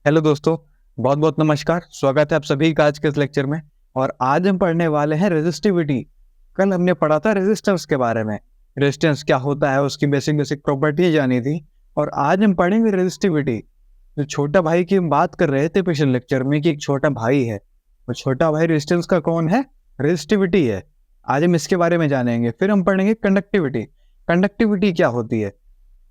Hello दोस्तों, बहुत बहुत नमस्कार। स्वागत है आप सभी का आज के इस लेक्चर में। और आज हम पढ़ने वाले हैं रेजिस्टिविटी। कल हमने पढ़ा था रेजिस्टेंस के बारे में। रेजिस्टेंस क्या होता है, उसकी बेसिक बेसिक प्रॉपर्टी जानी थी। और आज हम पढ़ेंगे रेजिस्टिविटी। जो छोटा भाई की हम बात कर रहे थे पिछले लेक्चर में कि एक छोटा भाई है, वो छोटा भाई रेजिस्टेंस का कौन है? रेजिस्टिविटी है। आज हम इसके बारे में जानेंगे। फिर हम पढ़ेंगे कंडक्टिविटी। कंडक्टिविटी क्या होती है।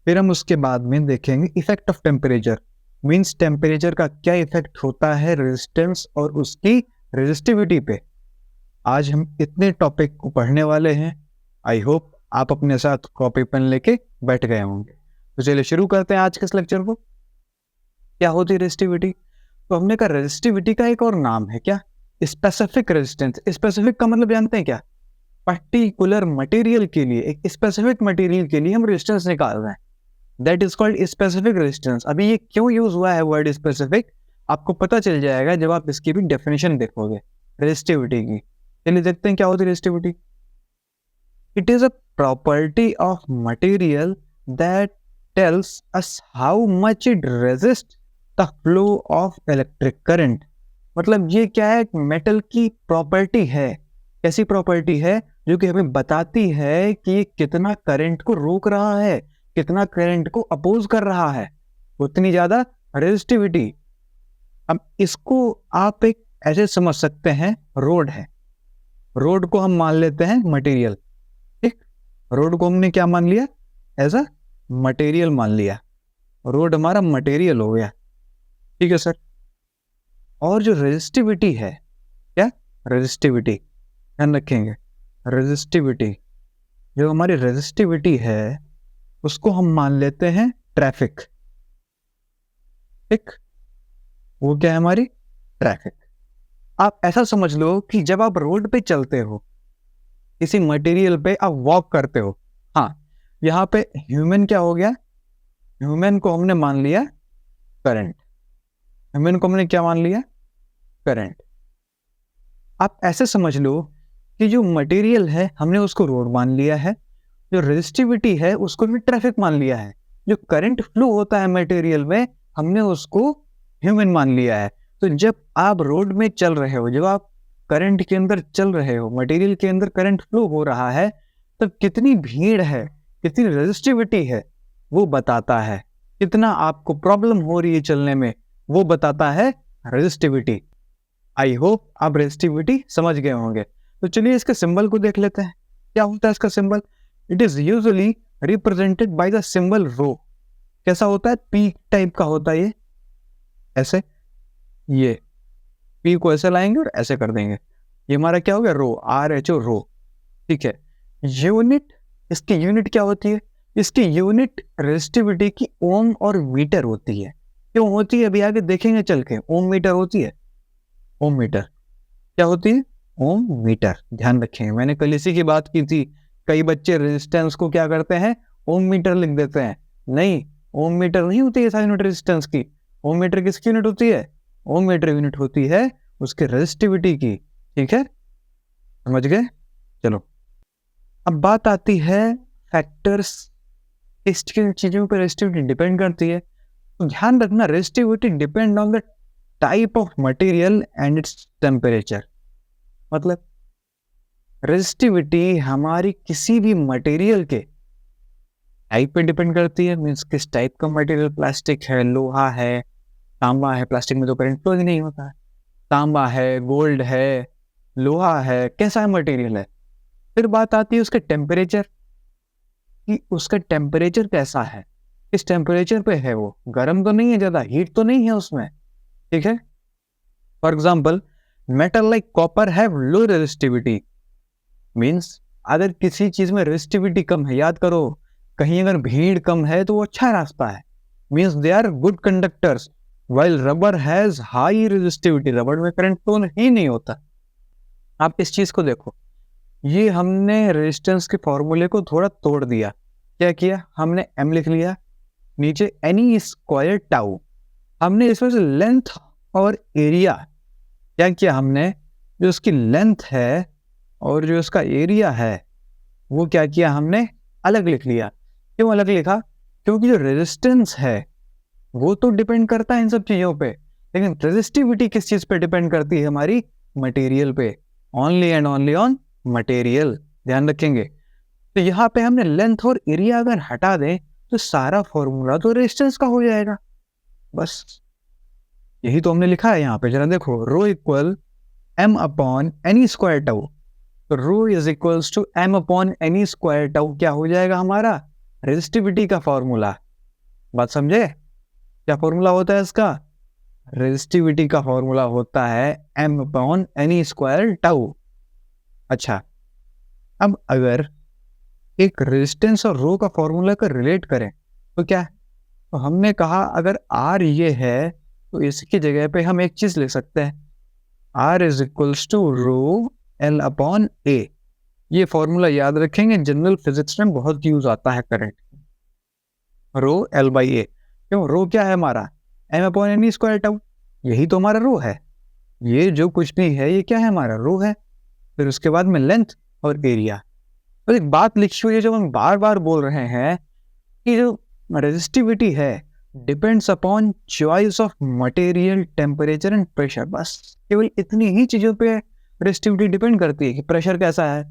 फिर हम उसके बाद में देखेंगे effect of temperature. Means temperature का क्या इफेक्ट होता है रेजिस्टेंस और उसकी रेजिस्टिविटी पे। आज हम इतने टॉपिक को पढ़ने वाले हैं। आई होप आप अपने साथ कॉपी पेन लेके बैठ गए होंगे। तो चलिए शुरू करते हैं आज के इस लेक्चर को। क्या होती है रेजिस्टिविटी? तो हमने कहा रेजिस्टिविटी का एक और नाम है क्या? Specific resistance. स्पेसिफिक का मतलब जानते हैं क्या? पर्टिकुलर मटेरियल के लिए, एक स्पेसिफिक मटेरियल के लिए हम रेजिस्टेंस निकाल रहे हैं। That is called specific resistance. अभी ये क्यों यूज हुआ है वर्ड स्पेसिफिक, आपको पता चल जाएगा जब आप इसकी भी डेफिनेशन देखोगे रेजिस्टिविटी की। चलिए देखते हैं क्या होती है resistivity. It is a property of material that tells us how much it resist the flow of electric current. मतलब ये क्या है? मेटल की प्रॉपर्टी है। कैसी प्रॉपर्टी है? जो कि हमें बताती है कि ये कितना करंट को रोक रहा है, कितना करंट को अपोज कर रहा है, उतनी ज्यादा रेजिस्टिविटी। अब इसको आप एक ऐसे समझ सकते हैं, रोड है। रोड को हम मान लेते हैं मटेरियल। ठीक, रोड को हमने क्या मान लिया? एज अ मटेरियल मान लिया। रोड हमारा मटेरियल हो गया। ठीक है सर। और जो रेजिस्टिविटी है, क्या रेजिस्टिविटी, ध्यान रखेंगे, रेजिस्टिविटी, जो हमारी रेजिस्टिविटी है उसको हम मान लेते हैं ट्रैफिक। ठीक, वो क्या है हमारी? ट्रैफिक। आप ऐसा समझ लो कि जब आप रोड पे चलते हो, किसी मटेरियल पे आप वॉक करते हो। हाँ, यहाँ पे ह्यूमन क्या हो गया? ह्यूमन को हमने मान लिया करंट। ह्यूमन को हमने क्या मान लिया? करंट। आप ऐसे समझ लो कि जो मटेरियल है हमने उसको रोड मान लिया है, जो रेजिस्टिविटी है उसको भी ट्रैफिक मान लिया है, जो करंट फ्लो होता है मटेरियल में हमने उसको ह्यूमन मान लिया है। तो जब आप रोड में चल रहे हो, जब आप करंट के अंदर चल रहे हो, मटेरियल के अंदर करंट फ्लो हो रहा है, तो कितनी भीड़ है, कितनी रेजिस्टिविटी है वो बताता है। कितना आपको प्रॉब्लम हो रही है चलने में वो बताता है रेजिस्टिविटी। आई होप आप रेजिस्टिविटी समझ गए होंगे। तो चलिए इसके सिंबल को देख लेते हैं। क्या होता है इसका symbol? It is usually represented by the symbol rho. कैसा होता है? पी टाइप का होता है ये, ऐसे। ये पी को ऐसे लाएंगे और ऐसे कर देंगे। ये हमारा क्या हो गया? रो, आर एच ओ, रो। ठीक है। यूनिट, इसकी यूनिट क्या होती है? इसकी यूनिट रेजिस्टिविटी की ओम और मीटर होती है। क्यों होती है अभी आगे देखेंगे चल के। ओम मीटर होती है। ओम मीटर क्या होती है? ओम मीटर। ध्यान रखेंगे, मैंने कल इसी की बात की थी। कई बच्चे रेजिस्टेंस को क्या करते हैं? ओम मीटर लिख देते हैं। नहीं, ओम मीटर नहीं होती है यूनिट रेजिस्टेंस की। ओम मीटर किसकी यूनिट होती है? ओम मीटर यूनिट होती है उसके रेजिस्टिविटी की। ठीक है, समझ गए? चलो, अब बात आती है फैक्टर्स। किस किन चीजों पर रेजिस्टिविटी डिपेंड करती है? तो ध्यान रखना, resistivity depend on the type of material and its temperature. मतलब रेजिस्टिविटी हमारी किसी भी मटेरियल के टाइप पे डिपेंड करती है। मीन्स किस टाइप का मटेरियल, प्लास्टिक है, लोहा है, तांबा है। प्लास्टिक में तो करंट फ्लो ही नहीं होता है। तांबा है, गोल्ड है, लोहा है, कैसा है मटेरियल है। फिर बात आती है उसके टेम्परेचर कि उसका टेम्परेचर कैसा है, किस टेम्परेचर पे है वो। गर्म तो नहीं है, ज्यादा हीट तो नहीं है उसमें। ठीक है। For example, metal like copper have low resistivity. Means अगर किसी चीज में रेजिस्टिविटी कम है, याद करो, कहीं अगर भीड़ कम है तो वो अच्छा रास्ता है। Means they are good conductors. While rubber has high resistivity, rubber में करंट फ्लो ही नहीं होता। आप इस चीज को देखो, ये हमने रेजिस्टेंस के फॉर्मूले को थोड़ा तोड़ दिया। क्या किया हमने? एम लिख लिया, नीचे एनी स्क्वायर टाउ। हमने इसमें से लेंथ और एरिया क्या किया हमने? जो उसकी लेंथ है और जो उसका एरिया है वो क्या किया हमने? अलग लिख लिया। क्यों अलग लिखा? क्योंकि जो रेजिस्टेंस है वो तो डिपेंड करता है इन सब चीजों पे, लेकिन रेजिस्टिविटी किस चीज पे डिपेंड करती है? हमारी मटेरियल पे, only and only on material. ध्यान रखेंगे। तो यहाँ पे हमने लेंथ और एरिया अगर हटा दें तो सारा फॉर्मूला तो रेजिस्टेंस का हो जाएगा। बस यही तो हमने लिखा है यहाँ पे, जरा देखो, rho equal m upon any square tau. तो rho is equals to m upon any square tau क्या हो जाएगा? हमारा रेजिस्टिविटी का फॉर्मूला। बात समझे? क्या फॉर्मूला होता है इसका? रेजिस्टिविटी का फॉर्मूला होता है M upon any square tau. अच्छा, अब अगर एक रेजिस्टेंस और रो का फॉर्मूला को रिलेट करें तो क्या है? तो हमने कहा अगर आर ये है तो इसकी जगह पे हम एक चीज लिख सकते हैं, R is equals to rho l upon a. ये फॉर्मूला याद रखेंगे, जनरल फिजिक्स में बहुत यूज आता है current. Rho L by A. क्यों? रो क्या है हमारा? M upon N square tau. यही तो हमारा रो है। ये जो कुछ भी है ये क्या है? हमारा रो है। फिर उसके बाद में लेंथ और एरिया। तो एक बात लिखी हुई है जो हम बार बार बोल रहे हैं कि जो रेजिस्टिविटी है depends upon choice of material, temperature and pressure. बस केवल इतनी ही चीजों पे रेजिस्टिविटी डिपेंड करती है कि प्रेशर कैसा है,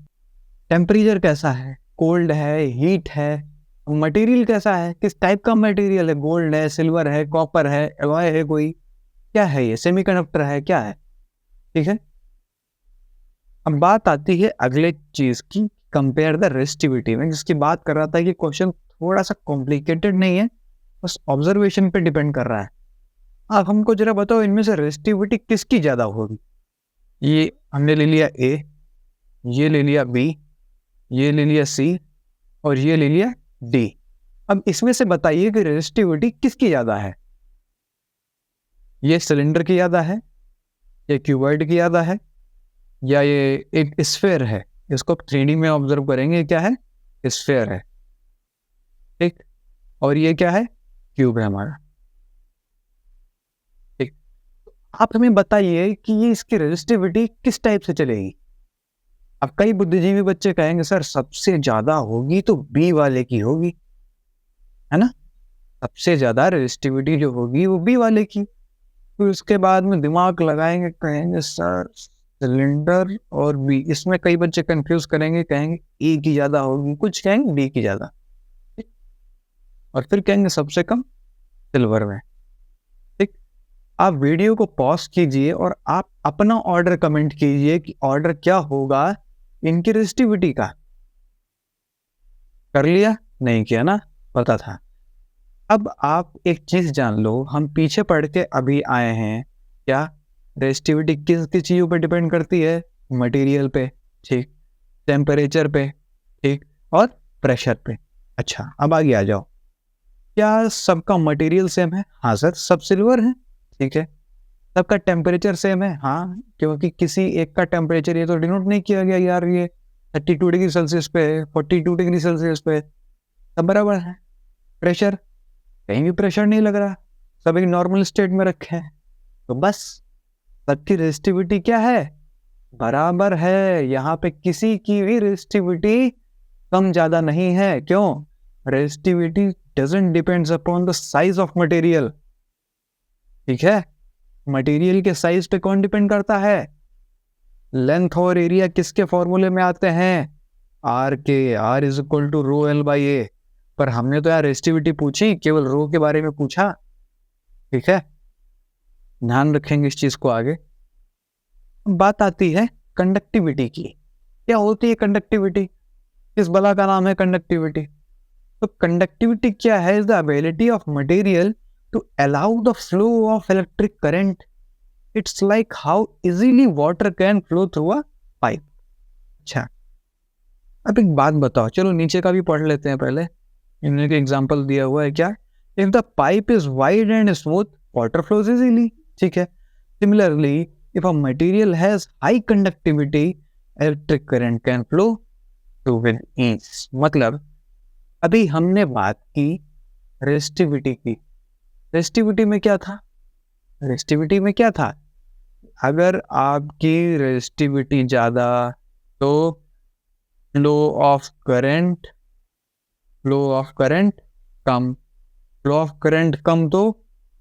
टेम्परेचर कैसा है, कोल्ड है, हीट है, मटेरियल कैसा है, किस टाइप का मटेरियल है, गोल्ड है, सिल्वर है, कॉपर है, एलॉय है, कोई क्या है, ये सेमीकंडक्टर है, क्या है। ठीक है। अब बात आती है अगले चीज की, कंपेयर द रेजिस्टिविटी में, जिसकी बात कर रहा था कि क्वेश्चन थोड़ा सा कॉम्प्लिकेटेड नहीं है, बस ऑब्जर्वेशन पे डिपेंड कर रहा है। आप हमको जरा बताओ इनमें से रेजिस्टिविटी किसकी ज्यादा होगी? ये हमने ले लिया ए, ये ले लिया बी, ये ले लिया सी और ये ले लिया डी। अब इसमें से बताइए कि रेजिस्टिविटी किसकी ज्यादा है? ये सिलेंडर की ज्यादा है, ये क्यूबॉइड की ज्यादा है, या ये एक स्फेयर है? इसको 3D में ऑब्जर्व करेंगे, क्या है? स्फेयर है। ठीक। और ये क्या है? क्यूब है हमारा। ठीक। आप हमें बताइए कि ये इसकी रेजिस्टिविटी किस टाइप से चलेगी? अब कई बुद्धिजीवी बच्चे कहेंगे सर सबसे ज्यादा होगी तो बी वाले की होगी, है ना? सबसे ज्यादा रेजिस्टिविटी जो होगी वो बी वाले की। फिर उसके बाद में दिमाग लगाएंगे, कहेंगे सर सिलेंडर और बी, इसमें कई बच्चे कंफ्यूज करेंगे, कहेंगे ए की ज्यादा होगी, कुछ कहेंगे बी की ज्यादा, और फिर कहेंगे सबसे कम सिल्वर में। ठीक। आप वीडियो को पॉज कीजिए और आप अपना ऑर्डर कमेंट कीजिए कि ऑर्डर क्या होगा इनकी रेजिस्टिविटी का। कर लिया? नहीं किया ना? पता था। अब आप एक चीज जान लो, हम पीछे पढ़ के अभी आए हैं, क्या रेजिस्टिविटी किस किस चीजों पे डिपेंड करती है? मटेरियल पे, ठीक, टेम्परेचर पे, ठीक, और प्रेशर पे। अच्छा, अब आगे आ जाओ। क्या सबका मटेरियल सेम है? हाँ सर, सब सिल्वर है। ठीक है। सबका टेम्परेचर सेम है? हाँ, क्योंकि किसी एक का टेम्परेचर ये तो डिनोट नहीं किया गया यार ये 32 डिग्री सेल्सियस पे, 42 डिग्री सेल्सियस पे, सब बराबर है। प्रेशर, कहीं भी प्रेशर नहीं लग रहा, सब एक नॉर्मल स्टेट में रखे हैं। तो बस सबकी रेजिस्टिविटी क्या है? बराबर है। यहाँ पे किसी की भी रेजिस्टिविटी कम ज्यादा नहीं है। क्यों? Resistivity doesn't depends upon the size of material. ठीक है। मटेरियल के साइज पे कौन डिपेंड करता है? लेंथ और एरिया किसके फॉर्मूले में आते हैं? आर के। R is equal to rho L by a. पर हमने तो यार रेजिस्टिविटी पूछी, केवल रो के बारे में पूछा। ठीक है, ध्यान रखेंगे इस चीज को आगे। बात आती है कंडक्टिविटी की। क्या होती है कंडक्टिविटी? किस बला का नाम है कंडक्टिविटी? तो कंडक्टिविटी क्या है? Is the ability of material to allow the flow of electric current. It's like how easily water can flow through a pipe. अच्छा, अब एक बात बताओ, चलो नीचे का भी पढ़ लेते हैं पहले। इन्होंने एग्जांपल दिया हुआ है, क्या? If the pipe is wide and smooth water flows easily. ठीक है। Similarly if a material has high conductivity electric current can flow through with ease. मतलब अभी हमने बात की रेजिस्टिविटी की। रेजिस्टिविटी में क्या था? रेजिस्टिविटी में क्या था? अगर आपकी रेजिस्टिविटी ज्यादा तो फ्लो ऑफ करंट कम, फ्लो ऑफ करंट कम तो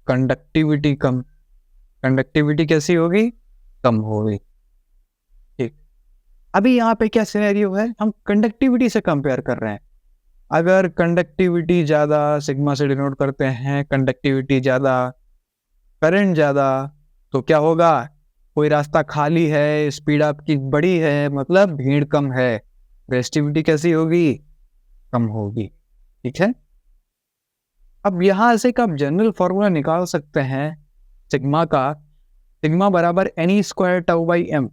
कंडक्टिविटी कम, कंडक्टिविटी कैसी होगी, कम होगी। ठीक, अभी यहाँ पे क्या सिनेरियो है, हम कंडक्टिविटी से कंपेयर कर रहे हैं। अगर कंडक्टिविटी ज़्यादा, सिग्मा से डिनोट करते हैं, कंडक्टिविटी ज़्यादा, करंट ज़्यादा, तो क्या होगा, कोई रास्ता खाली है, स्पीड आपकी बड़ी है, मतलब भीड़ कम है, रेजिस्टिविटी कैसी होगी, कम होगी। ठीक है, अब यहाँ से आप जनरल फॉर्मूला निकाल सकते हैं सिग्मा का, सिग्मा बराबर N square tau by M.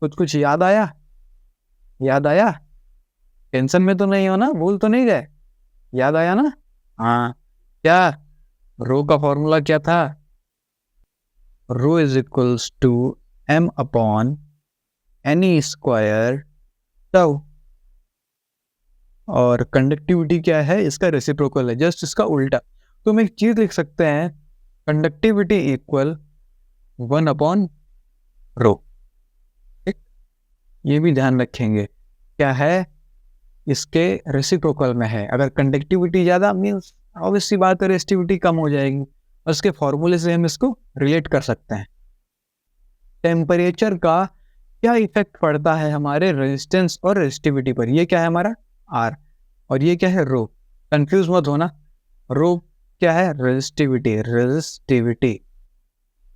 कुछ याद आया, याद आया, टेंशन में तो नहीं हो ना, भूल तो नहीं गए, याद आया ना। हाँ, क्या रो का फॉर्मूला क्या था, rho is equals to m upon N square tau, और कंडक्टिविटी क्या है, इसका रेसिप्रोकल है, जस्ट इसका उल्टा। तो हम एक चीज लिख सकते हैं, कंडक्टिविटी इक्वल 1 अपॉन रो। ठीक, ये भी ध्यान रखेंगे, क्या है, इसके रेसिप्रोकल में है। अगर कंडक्टिविटी ज़्यादा मीन्स ऑब्वियस सी बात है रेजिस्टिविटी कम हो जाएगी, और उसके फॉर्मूले से हम इसको रिलेट कर सकते हैं। टेम्परेचर का क्या इफेक्ट पड़ता है हमारे रेजिस्टेंस और रेजिस्टिविटी पर, ये क्या है हमारा आर, और ये क्या है रो, कंफ्यूज मत होना। रो क्या है, रेजिस्टिविटी, रेजिस्टिविटी,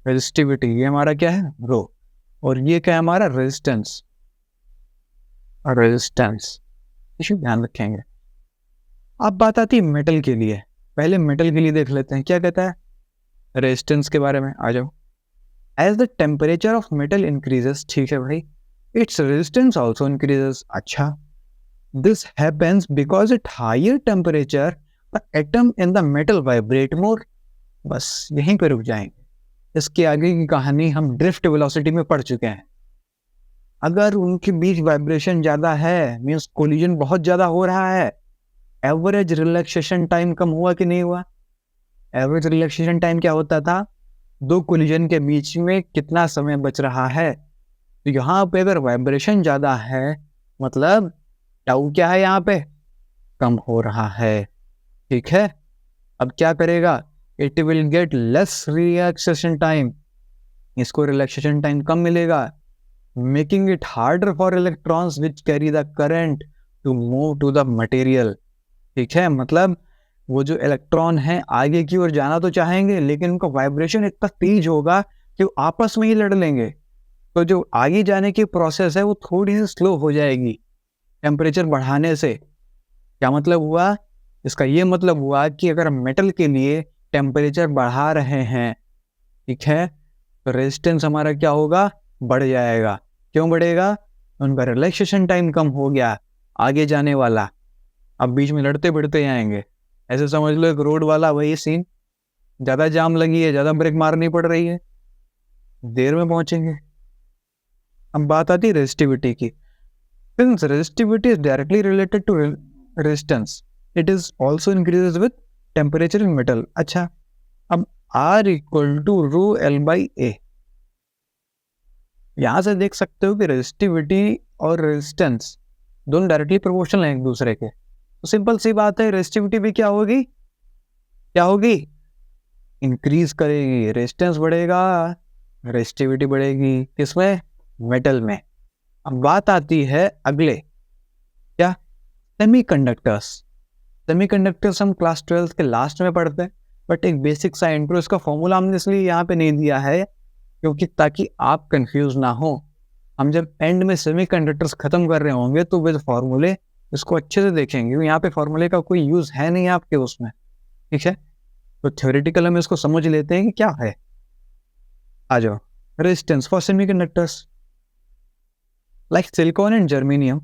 रेजिस्टिविटी, ये हमारा क्या है रो, और ये क्या है हमारा रेजिस्टेंस, रेजिस्टेंस, इसे ध्यान रखेंगे। अब बात आती है मेटल के लिए, पहले मेटल के लिए देख लेते हैं क्या कहता है रेजिस्टेंस के बारे में। आ जाओ, as the temperature of metal increases, ठीक है भाई, इट्स रेजिस्टेंस ऑल्सो इंक्रीजेस। अच्छा, this happens because at higher temperature the atom in the metal vibrate more. बस यहीं पे रुक जाएंगे, इसके आगे की कहानी हम ड्रिफ्ट वेलोसिटी में पढ़ चुके हैं। अगर उनके बीच वाइब्रेशन ज़्यादा है मीन्स कोलिजन बहुत ज़्यादा हो रहा है, एवरेज रिलैक्सेशन टाइम कम हुआ कि नहीं हुआ। एवरेज रिलैक्सेशन टाइम क्या होता था, दो कोलिजन के बीच में कितना समय बच रहा है। तो यहाँ पे अगर वाइब्रेशन ज़्यादा है मतलब टाउ क्या है यहाँ पे, कम हो रहा है। ठीक है, अब क्या करेगा, it will get less relaxation time, इसको रिलैक्सेशन टाइम कम मिलेगा, making it harder for electrons which carry the current to move to the material। ठीक है, मतलब वो जो इलेक्ट्रॉन हैं आगे की ओर जाना तो चाहेंगे, लेकिन उनका वाइब्रेशन इतना तेज होगा कि वो आपस में ही लड़ लेंगे, तो जो आगे जाने की प्रोसेस है वो थोड़ी सी स्लो हो जाएगी टेम्परेचर बढ़ाने से। क्या मतलब हुआ, इसका ये मतलब हुआ कि अगर मेटल के लिए टेम्परेचर बढ़ा रहे हैं, ठीक है, तो रेजिस्टेंस हमारा क्या होगा, बढ़ जाएगा। क्यों बढ़ेगा, उनका रिलैक्सेशन टाइम कम हो गया आगे जाने वाला, अब बीच में लड़ते भिड़ते आएंगे। ऐसे समझ लो एक रोड वाला वही सीन, ज़्यादा जाम लगी है, ज़्यादा ब्रेक मारनी पड़ रही है, देर में पहुंचेंगे। अब बात आती है रेजिस्टिविटी की, since resistivity is directly related to resistance, it is also increases with temperature in metal. अच्छा, अब R equal to rho L by a, यहां से देख सकते हो कि रेजिस्टिविटी और रेजिस्टेंस दोनों डायरेक्टली प्रोपोर्शनल हैं एक दूसरे के। तो सिंपल सी बात है, रेजिस्टिविटी भी क्या होगी, क्या होगी, इंक्रीज करेगी, रेजिस्टेंस बढ़ेगा, रेजिस्टिविटी बढ़ेगी, किसमें, मेटल में। अब बात आती है अगले, क्या, सेमीकंडक्टर्स। सेमीकंडक्टर्स हम क्लास 12 के लास्ट में पढ़ते हैं, बट एक बेसिक सा इंट्रो, इसका फॉर्मूला हमने इसलिए यहाँ पे नहीं दिया है क्योंकि ताकि आप कंफ्यूज ना हो। हम जब एंड में सेमीकंडक्टर्स खत्म कर रहे होंगे तो विद फॉर्मूले इसको अच्छे से देखेंगे, यहाँ पे फॉर्मूले का कोई यूज है नहीं आपके उसमें। ठीक है, तो थ्योरेटिकल हम इसको समझ लेते हैं कि क्या है। आ जाओ, resistance for semiconductors like silicon and germanium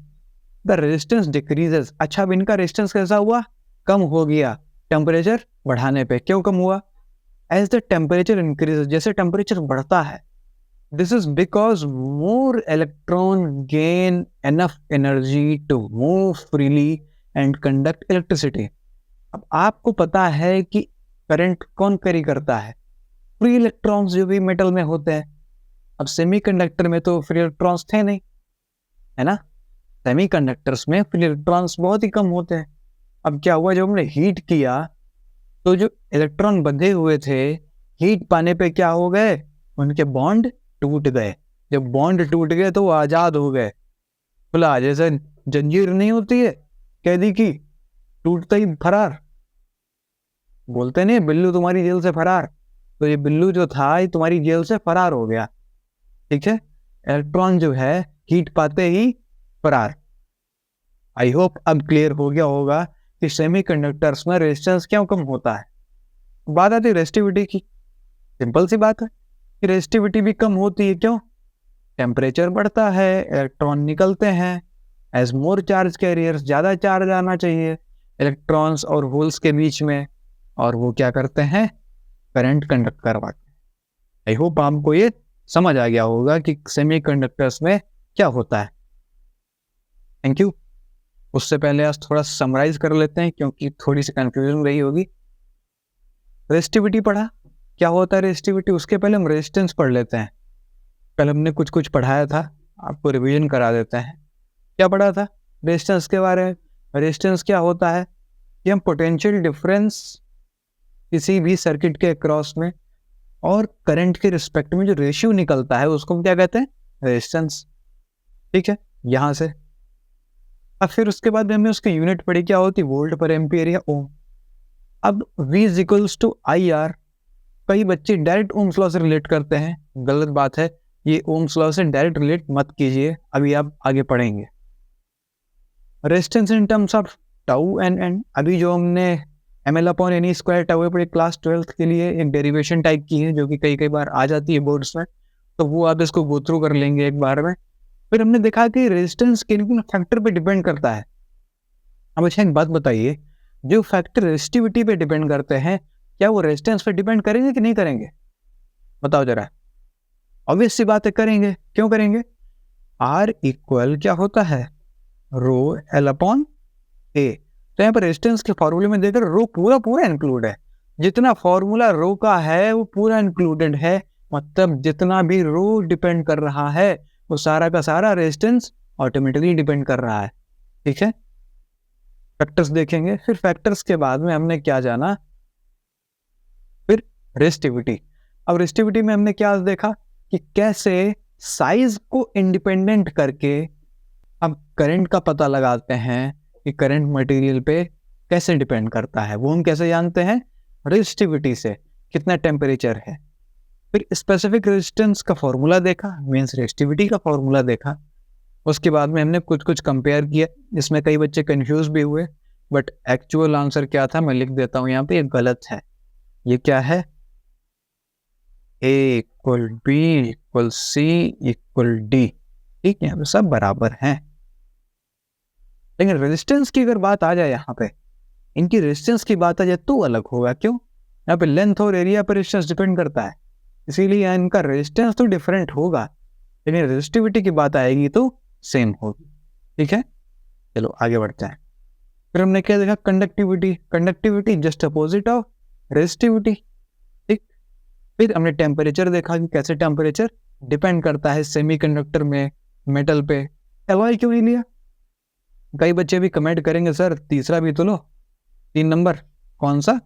the resistance decreases. अच्छा, अब इनका रेजिस्टेंस कैसा हुआ, कम हो गया टेम्परेचर बढ़ाने पे। क्यों कम हुआ, एज द टेम्परेचर इंक्रीजेस, जैसे टेम्परेचर बढ़ता है, this is because more electron gain enough energy to move freely and conduct electricity. अब आपको पता है कि करंट कौन कैरी करता है, फ्री इलेक्ट्रॉन्स जो भी मेटल में होते हैं। अब सेमीकंडक्टर में तो फ्री इलेक्ट्रॉन्स थे नहीं, है ना, सेमीकंडक्टर्स में फ्री इलेक्ट्रॉन्स बहुत ही कम होते हैं। अब क्या हुआ, जब हमने हीट किया तो जो इलेक्ट्रॉन बंधे हुए थे हीट पाने पे क्या हो गए, उनके बॉन्ड टूट गए। जब बॉन्ड टूट गए तो वो आजाद हो गए। बोला जैसे जंजीर नहीं होती है कैदी की, टूटता ही फरार, बोलते नहीं बिल्लू तुम्हारी जेल से फरार, तो ये बिल्लू जो था ये तुम्हारी जेल से फरार हो गया। ठीक है, इलेक्ट्रॉन जो है हीट पाते ही फरार। आई होप अब क्लियर हो गया होगा कि सेमीकंडक्टर्स में रेजिस्टेंस क्यों कम होता है। बात आती है रेजिस्टिविटी की। सिंपल सी बात है कि रेजिस्टिविटी भी कम होती है, क्यों? टेम्परेचर बढ़ता है, इलेक्ट्रॉन निकलते हैं, एज मोर चार्ज कैरियर्स, ज्यादा चार्ज आना चाहिए इलेक्ट्रॉन्स और होल्स के बीच में, और वो क्या करते हैं, करंट कंडक्ट करवाते हैं। आई होप आपको ये समझ आ गया होगा कि सेमीकंडक्टर्स में क्या होता है। Thank you. उससे पहले आज थोड़ा समराइज कर लेते हैं क्योंकि थोड़ी सी कंफ्यूजन रही होगी। रेजिस्टिविटी पढ़ा, क्या होता है रेजिस्टिविटी, उसके पहले हम रेजिस्टेंस पढ़ लेते हैं। कल हमने कुछ कुछ पढ़ाया था, आपको रिवीजन करा देते हैं। क्या पढ़ा था रेजिस्टेंस के बारे में? रेजिस्टेंस क्या होता है कि हम पोटेंशियल डिफरेंस किसी भी सर्किट के अक्रॉस में और करंट के रिस्पेक्ट में जो रेशियो निकलता है उसको हम क्या कहते हैं, रेजिस्टेंस। ठीक है, यहां से अब फिर उसके बाद हमने उसकी यूनिट पढ़ी, क्या होती, वोल्ट पर एम्पियर या ओम। अब V is equals to I R, कई बच्चे डायरेक्ट ओम्स लॉ से रिलेट करते हैं, गलत बात है। ये ओम्स लॉ से डायरेक्ट रिलेट मत कीजिए, अभी आप आगे पढ़ेंगे। Resistance in terms of tau N N, अभी जो हमने ml upon N square tau पर क्लास 12th के लिए एक डेरिवेशन टाइप की है जो कि कई बार आ जाती है बोर्ड्स में, तो वो आप इसको गो थ्रू कर लेंगे एक बार में। फिर हमने देखा कि रेजिस्टेंस किन फैक्टर पे डिपेंड करता है। अब अच्छा एक बात बताइए, जो फैक्टर रेजिस्टिविटी पे डिपेंड करते हैं क्या वो रेजिस्टेंस पे डिपेंड करेंगे कि नहीं करेंगे? बताओ जरा। ऑब्वियस सी बात है करेंगे, क्यों करेंगे? R इक्वल क्या होता है, रो L अपॉन ए। तो यहाँ पर रेजिस्टेंस के फॉर्मूले में देखकर रो पूरा इंक्लूड है, जितना फॉर्मूला रो का है वो पूरा इंक्लूडेड है, मतलब जितना भी रो डिपेंड कर रहा है वो सारा का सारा रेजिस्टेंस ऑटोमेटिकली डिपेंड कर रहा है। ठीक है, फैक्टर्स देखेंगे, फिर फैक्टर्स के बाद में हमने क्या जाना, फिर रेजिस्टिविटी। अब रेजिस्टिविटी में हमने क्या देखा कि कैसे साइज को इंडिपेंडेंट करके हम करंट का पता लगाते हैं कि करंट मटेरियल पे कैसे डिपेंड करता है। वो हम कैसे जानते हैं, रेजिस्टिविटी से, कितना टेम्परेचर है। फिर स्पेसिफिक रेजिस्टेंस का फॉर्मूला देखा, मींस रेजिस्टिविटी का फॉर्मूला देखा। उसके बाद में हमने कुछ कुछ कंपेयर किया, इसमें कई बच्चे कंफ्यूज भी हुए, बट एक्चुअल आंसर क्या था मैं लिख देता हूं यहाँ पे, ये गलत है। ये क्या है, A equal B equal C equal D। ठीक है, सब बराबर हैं। लेकिन रेजिस्टेंस की अगर बात आ जाए, यहाँ पे इनकी रेजिस्टेंस की बात आ जाए तो अलग होगा। क्यों? यहाँ पे लेंथ और एरिया पर रेजिस्टेंस डिपेंड करता है, इसीलिए इनका रेजिस्टेंस तो डिफरेंट होगा, लेकिन रेजिस्टिविटी की बात आएगी तो सेम होगी। ठीक है, चलो आगे बढ़ते हैं। फिर हमने क्या देखा, conductivity. Conductivity just opposite of resistivity. ठीक, फिर हमने टेम्परेचर देखा कि कैसे टेम्परेचर डिपेंड करता है सेमीकंडक्टर में मेटल पे। एलॉय क्यों नहीं लिया? कई बच्चे भी कमेंट करेंगे सर तीसरा भी तो लो, 3 नंबर कौन सा,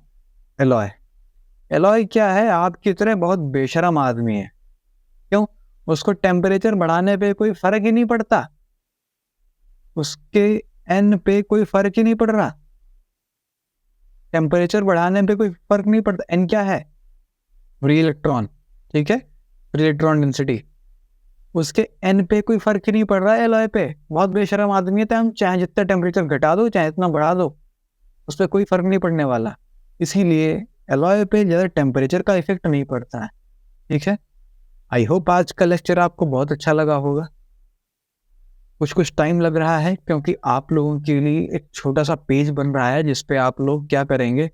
एलॉय। एलॉय क्या है, आपकी तरह बहुत बेशरम आदमी है। क्यों? उसको टेम्परेचर बढ़ाने पे कोई फर्क ही नहीं पड़ता, उसके एन पे कोई फर्क ही नहीं पड़ रहा, टेम्परेचर बढ़ाने पे कोई फर्क नहीं पड़ता। एन क्या है, फ्री इलेक्ट्रॉन। ठीक है, फ्री इलेक्ट्रॉन डेंसिटी, उसके एन पे कोई फर्क ही नहीं पड़ रहा है एलॉय पे। बहुत बेशरम आदमी है, तो हम चाहे जितना टेम्परेचर घटा दो चाहे इतना बढ़ा दो, उस पर कोई फर्क नहीं पड़ने वाला, इसीलिए एलॉय पे ज़्यादा टेम्परेचर का इफेक्ट नहीं पड़ता है। ठीक है, आई होप आज का लेक्चर आपको बहुत अच्छा लगा होगा। कुछ टाइम लग रहा है क्योंकि आप लोगों के लिए एक छोटा सा पेज बन रहा है जिसपे आप लोग क्या करेंगे,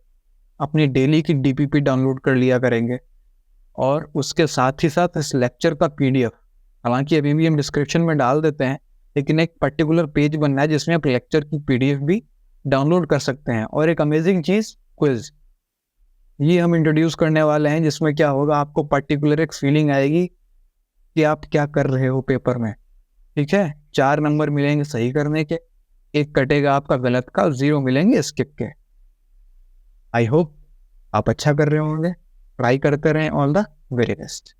अपनी डेली की डीपीपी डाउनलोड कर लिया करेंगे, और उसके साथ ही साथ इस लेक्चर का पीडीएफ, हालांकि अभी भी हम डिस्क्रिप्शन में डाल देते हैं, लेकिन एक पर्टिकुलर पेज बनना है जिसमें आप लेक्चर की पीडीएफ भी डाउनलोड कर सकते हैं। और एक अमेजिंग चीज़, क्विज, ये हम इंट्रोड्यूस करने वाले हैं, जिसमें क्या होगा, आपको पर्टिकुलर एक फीलिंग आएगी कि आप क्या कर रहे हो पेपर में। ठीक है, 4 नंबर मिलेंगे सही करने के, 1 कटेगा आपका गलत का, 0 मिलेंगे स्किप के। आई होप आप अच्छा कर रहे होंगे। ट्राई करते रहें। All the very best.